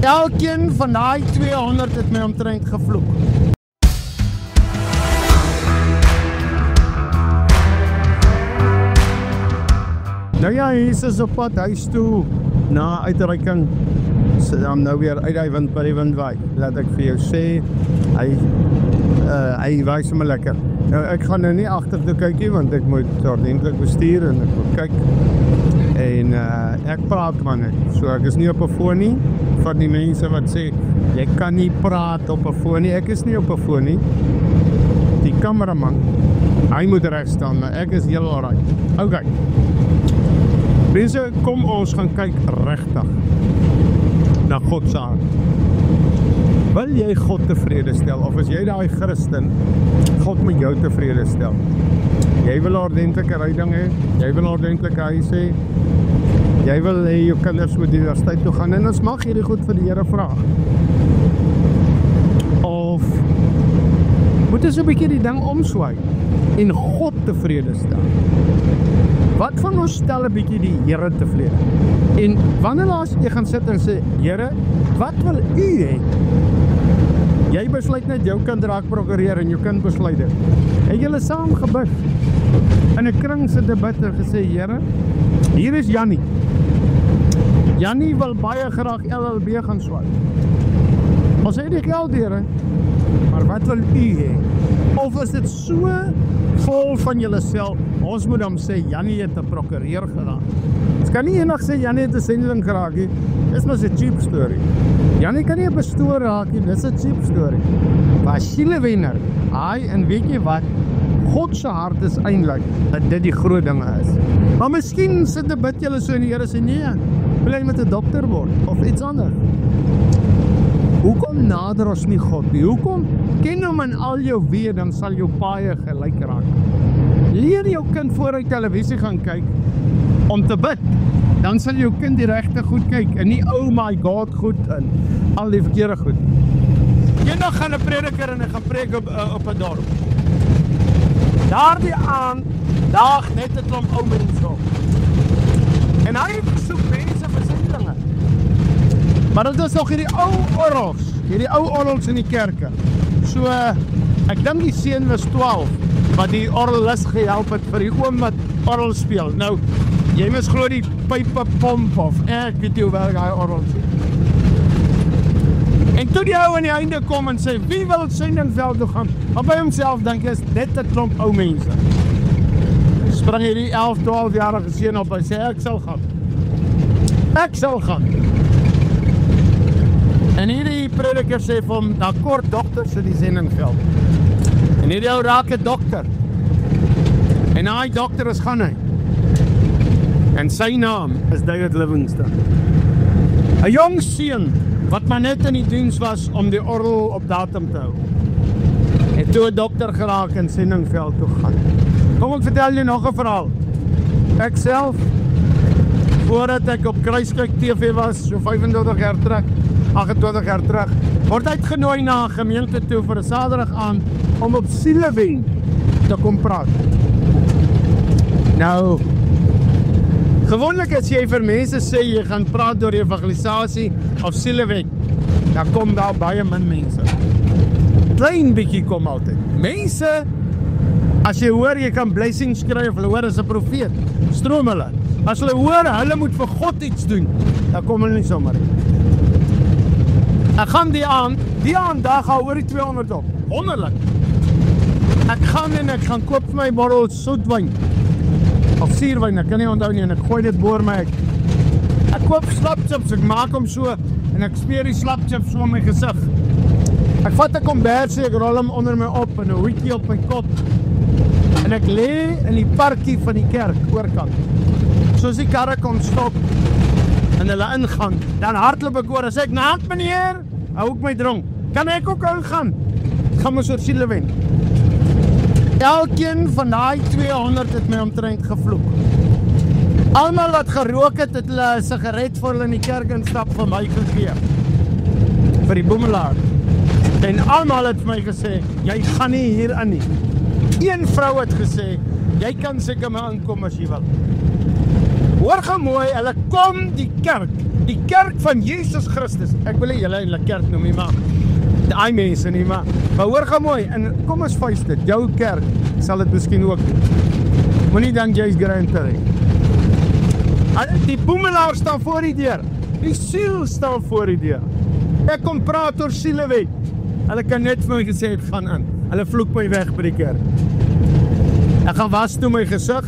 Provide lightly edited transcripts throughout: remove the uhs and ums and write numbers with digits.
Elkeen van daai 200 het my omtrent gevloek. Nou ja, Jesus op pad huis toe, na uitreiking, dan nou weer uit die wind by die windwaai. Laat ek vir jou sê, hy waai sommer lekker. Nou ek gaan nou nie agter toe kyk nie, want ek moet ordentlik bestuur en ek moet kyk. En ek praat maar net, so ek is nie op 'n foon nie, van die mense wat sê, jy kan nie praat op 'n foon nie, ek is nie op 'n foon nie. Die kameraman, hy moet reg staan, maar ek is heel alright. Okay. Mense, kom ons gaan kyk regtig na God se hart. Wil jy God tevrede stel, of is jy daai Christen, God moet jou tevrede stel? Jy wil 'n ordentlike ryding hê, jy wil 'n ordentlike huis hê, jy wil hê jou kinders moet universiteit toe gaan, en ons mag hierdie goed vir die Here vra. Of moet ons 'n bietjie die ding omswaai en God tevrede stel? Wat van ons stel 'n bietjie die Here tevrede? En wanneer laas jy gaan sit en sê, Here, wat wil U hê? Jy besluit net jou kind raak prokureur en jou kind besluit dit. Het julle saam gebid in 'n kring se debat en gesê, Here, hier is Jannie. Jannie wil baie graag LLB gaan swaai. Ons het die geld, Here, maar wat wil U hê? Of is dit so vol van julle self, ons moet dan sê, Jannie het 'n prokureur geraak. Ons kan nie enig sê, Jannie het 'n sendeling geraak nie. Dis maar 'n cheap story. Jannie kan nie 'n pastoor raak nie, dis 'n cheap story. Maar sielewenner, en weet jy wat? God se hart is eintlik dat dit die groot dinge is. Maar miskien sit die bid julle so en die Here sê, nee, wil jy met 'n dokter word, of iets anders. Hoekom nader ons nie God nie? Hoekom ken hom in al jou weë, dan sal jou paaie gelyk raak. Leer jou kind voor hy televisie gaan kyk om te bid. Dan sal jou kind die regte goed kyk en nie oh my God goed en al die verkeerde goed. Eendag gaan 'n prediker en hy gaan preek op 'n dorp. Daardie aand daag net 'n klomp ou mense op. En hy soek mense vir sendelinge. Maar dit is nog hierdie ou orgels in die kerke. So, ek dink die seun was 12, wat die orgelis gehelp het vir die oom wat orgel speel. Nou, jy mis glo die pype pomp of ek weet nie hoe werk hy orgel sien. En toe die ou aan die einde kom en sê, wie wil sendingveld toe gaan? Maar by homself dink hy, is net 'n klomp ou mense. Spring hierdie 11-12-jarige seun op en sê, ek sal gaan. Ek sal gaan. En hierdie prediker sê vir hom, daar kort dokters in die sendingveld. En hierdie ou raak 'n dokter. En hy dokter is gaan hy. En sy naam is David Livingstone. 'n Jong seun wat maar net in die diens was om die orgel op datum te hou. Het toe 'n dokter geraak in sendingveld toe gaan. Kom ek vertel jy nog 'n verhaal. Ek self, voordat ek op Kruiskyk TV was, so 25 jaar terug, 28 jaar terug, word uitgenooi na 'n gemeente toe vir 'n Saterdag aand om op sielewen te kom praat. Nou, gewoonlik as jy vir mense sê jy gaan praat oor evangelisasie of sielewen, dan kom daar baie min mense. Klein bietjie kom altyd. Mense, as jy hoor jy kan blessings kry of hulle hoor as 'n profeet, stroom hulle. As hulle hoor hulle moet vir God iets doen, dan kom hulle nie sommer nie. Ek gaan die aand daar gaan oor die 200 op. Wonderlik. Ek gaan en ek gaan koop vir my bottel soetwyn. Of suurwyn, ek kan nie onthou nie, en ek gooi dit boor my. Ek koop slapchips, ek maak hom so, en ek speer die slapchips so in my gesig. Ek vat 'n kombersie, ek rol hom onder my op, en 'n hoedjie op my kop. En ek lê in die parkie van die kerk, oorkant. Soos die karre kom stop, en hulle ingaan, dan hardloop ek oor, en sê ek, naand meneer, hou ek my dronk, kan ek ook ingaan? Ek gaan my soort siele wen. Elkeen van daai 200 het my omtrent gevloek. Almal wat gerook het hulle 'n sigaret vir hulle in die kerk instap vir my gegee. Vir die boemelaar. En almal het vir my gesê, jy gaan nie hier in nie. Een vrou het gesê, jy kan seker maar aankom as jy wil. Hoor gou mooi, hulle kom die kerk Die kerk van Jesus Christus. Ek wil nie julle eintlik kerk noem nie, maar daai mense nie, maar hoor gaan mooi, en kom ons vuis dit, jou kerk sal dit miskien ook doen. Moenie dan jy's granter hê. Die boemelaar staan voor die deur. Die siel staan voor die deur. Ek kom praat oor sielewet. Hulle kan net vir my gesê het, gaan in. Hulle vloek my weg by die kerk. Ek gaan was toe my gesig.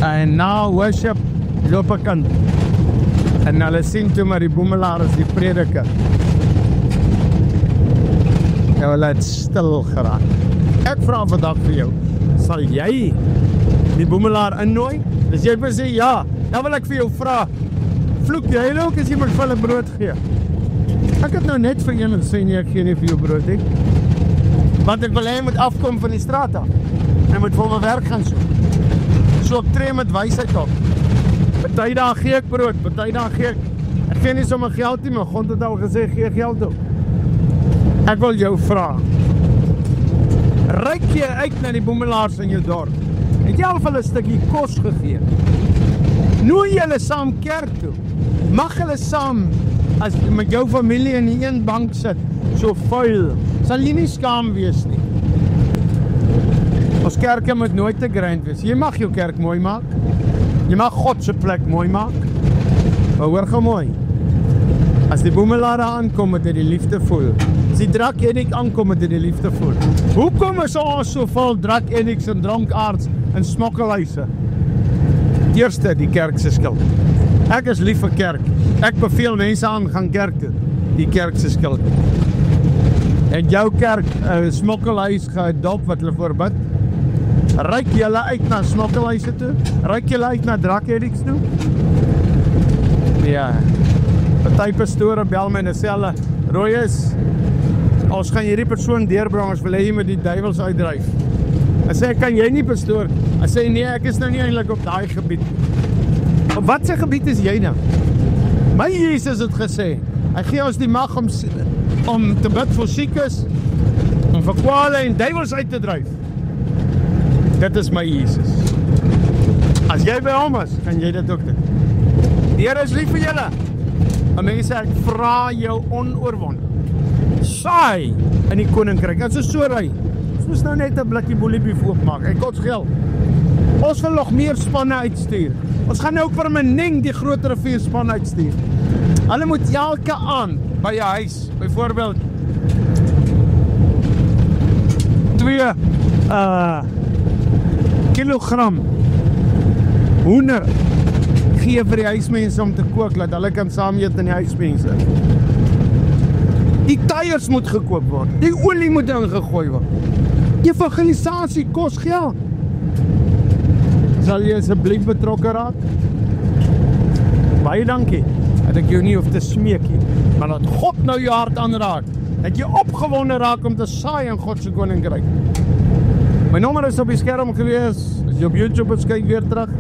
En na worship loop ek in. En hulle sien toe maar die boemelaar is die prediker. En hulle het stil geraak. Ek vra vandag vir jou, sal jy die boemelaar innooi? As jy wil sê ja, dan wil ek vir jou vra, vloek jy ook as jy my vir hulle brood gee? Ek het nou net vir een gesê nie, ek gee nie vir jou brood he. Want ek wil hy moet afkom van die straat af. En hy moet vir my werk gaan soek. So ek tree met wysheid op. Party dae gee ek brood, party dae gee ek gee nie sommer geld nie, maar God het al gesê gee geld op. Ek wil jou vra, ryk jy uit na die boemelaars in jou dorp? Het jy al vir hulle 'n stukkie kos gegee? Nooi julle saam kerk toe. Mag hulle saam as met jou familie in die een bank sit, so vuil, sal jy nie skaam wees nie. Ons kerke moet nooit te grand wees. Jy mag jou kerk mooi maak. Jy mag God se plek mooi maak. Maar hoor gou mooi. As die boemelaar aankom, moet hy die liefde voel. As die drug addict aankom, moet hy die liefde voel. Hoekom is ons so vol drug addicts en dronkaards en smokkelhuise? Eerste, die kerk se skuld. Ek is lief vir kerk. Ek beveel mense aan, gaan kerk toe. Die kerk se skuld. En jou kerk, smokkelhuis geadop wat hulle voorbid. Ryk julle uit na smokkelhuise toe? Ryk julle uit na drug addicts toe? Ja. Party pastore bel my en sê hulle, Royes, ons gaan hierdie persoon deurbring, ons wil hy met die duiwels uitdryf. Hy sê, kan jy nie pastoor? Hy sê, nee, ek is nou nie eintlik op daai gebied. Op wat se gebied is jy nou? My Jesus het gesê, hy gee ons die mag om te bid vir siekes, om vir kwale en duiwels uit te dryf. Dit is my Jesus. As jy by hom is, kan jy dit ook doen. Die Here is lief vir julle. En mense, ek vra jou onoorwonde. Saai in die koninkryk. As ons so ry, ons moes nou net 'n blikkie boeliebeef oopmaak. Ek kots geld. Ons wil nog meer spanne uitstuur. Ons gaan nou permanent die groot rivierspan uitstuur. Hulle moet elke aand by jou huis, byvoorbeeld 2 kilogram hoender gee vir die huismense om te kook, laat hulle kan saam eet in die huismense. Die tyres moet gekoop word, die olie moet ingegooi word. Evangelisasie kos geld. Sal jy asseblief betrokke raak? Baie dankie, dat ek jou nie hoef te smeek nie, maar dat God nou jou hart aanraak, dat jy opgewonde raak om te saai in God se koninkryk. My nommer is op die skerm gewees, as jy op YouTube is, kyk weer terug.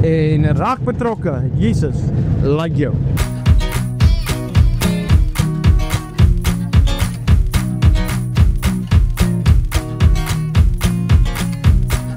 En raak betrokke, Jesus like jou.